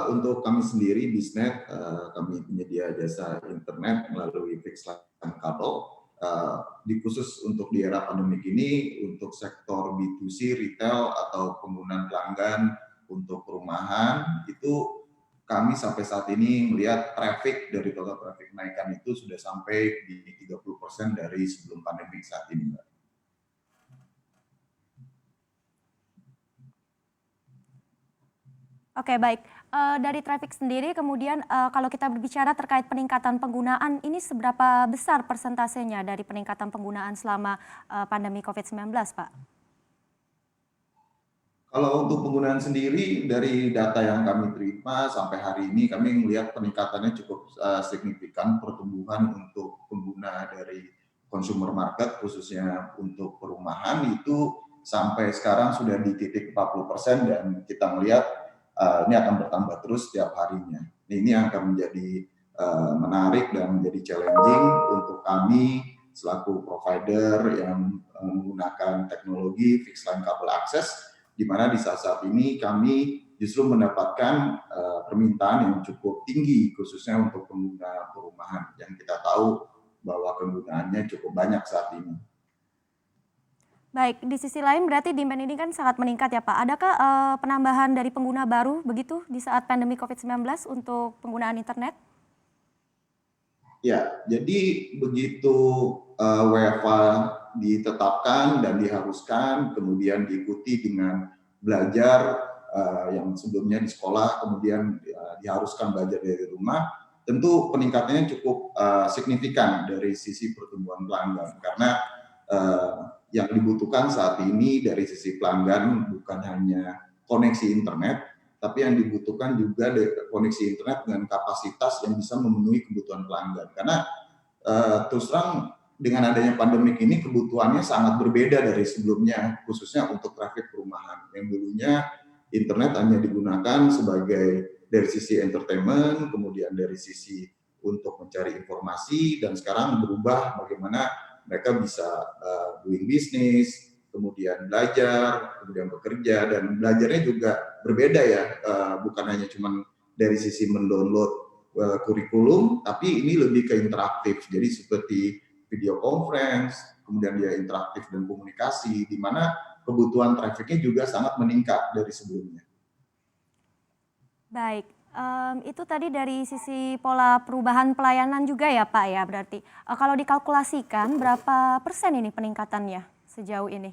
Untuk kami sendiri, Bisnet, kami penyedia jasa internet melalui fixed line kabel. Khusus untuk di era pandemik ini, untuk sektor B2C, retail, atau penggunaan pelanggan untuk perumahan, itu kami sampai saat ini melihat traffic dari total traffic kenaikan itu sudah sampai di 30% dari sebelum pandemik saat ini, Mbak. Oke, baik. Dari traffic sendiri, kemudian kalau kita berbicara terkait peningkatan penggunaan, ini seberapa besar persentasenya dari peningkatan penggunaan selama pandemi COVID-19, Pak? Kalau untuk penggunaan sendiri, dari data yang kami terima sampai hari ini, kami melihat peningkatannya cukup signifikan pertumbuhan untuk pengguna dari consumer market, khususnya untuk perumahan, itu sampai sekarang sudah di titik 40%, dan kita melihat ini akan bertambah terus setiap harinya. Ini yang akan menjadi menarik dan menjadi challenging untuk kami selaku provider yang menggunakan teknologi fixed line kabel akses, di mana di saat ini kami justru mendapatkan permintaan yang cukup tinggi, khususnya untuk pengguna perumahan yang kita tahu bahwa penggunaannya cukup banyak saat ini. Baik, di sisi lain berarti demand ini kan sangat meningkat ya Pak. Adakah penambahan dari pengguna baru begitu di saat pandemi COVID-19 untuk penggunaan internet? Ya, jadi begitu WFA ditetapkan dan diharuskan, kemudian diikuti dengan belajar yang sebelumnya di sekolah, kemudian diharuskan belajar dari rumah, tentu peningkatannya cukup signifikan dari sisi pertumbuhan pelanggan, karena yang dibutuhkan saat ini dari sisi pelanggan bukan hanya koneksi internet, tapi yang dibutuhkan juga koneksi internet dengan kapasitas yang bisa memenuhi kebutuhan pelanggan. Karena terus terang dengan adanya pandemik ini kebutuhannya sangat berbeda dari sebelumnya, khususnya untuk traffic perumahan. Yang dulunya internet hanya digunakan sebagai dari sisi entertainment, kemudian dari sisi untuk mencari informasi, dan sekarang berubah bagaimana mereka bisa doing business, kemudian belajar, kemudian bekerja, dan belajarnya juga berbeda ya, bukan hanya cuma dari sisi mendownload kurikulum, tapi ini lebih ke interaktif, jadi seperti video conference, kemudian dia interaktif dan komunikasi, di mana kebutuhan trafficnya juga sangat meningkat dari sebelumnya. Baik, itu tadi dari sisi pola perubahan pelayanan juga ya Pak ya berarti. Kalau dikalkulasikan berapa persen ini peningkatannya sejauh ini?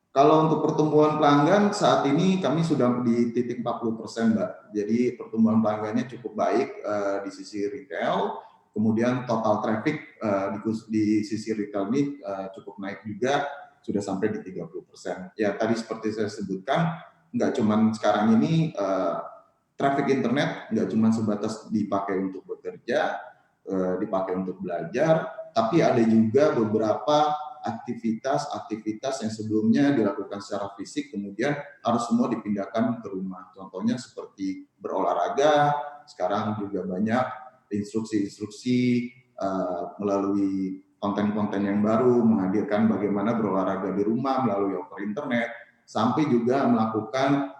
Kalau untuk pertumbuhan pelanggan saat ini kami sudah di titik 40%, Mbak. Jadi pertumbuhan pelanggannya cukup baik di sisi retail, kemudian total traffic di sisi retail ini cukup naik juga, sudah sampai di 30%. Ya tadi seperti saya sebutkan, nggak cuma sekarang ini traffic internet nggak cuma sebatas dipakai untuk bekerja, dipakai untuk belajar, tapi ada juga beberapa aktivitas yang sebelumnya dilakukan secara fisik kemudian harus semua dipindahkan ke rumah. Contohnya seperti berolahraga, sekarang juga banyak instruksi-instruksi melalui konten-konten yang baru menghadirkan bagaimana berolahraga di rumah melalui over internet, sampai juga melakukan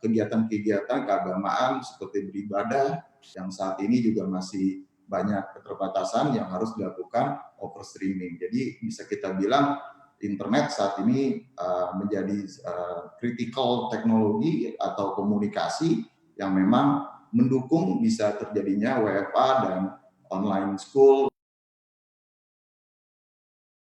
kegiatan-kegiatan keagamaan seperti beribadah yang saat ini juga masih banyak keterbatasan yang harus dilakukan over streaming. Jadi bisa kita bilang internet saat ini menjadi critical teknologi atau komunikasi yang memang mendukung bisa terjadinya WFA dan online school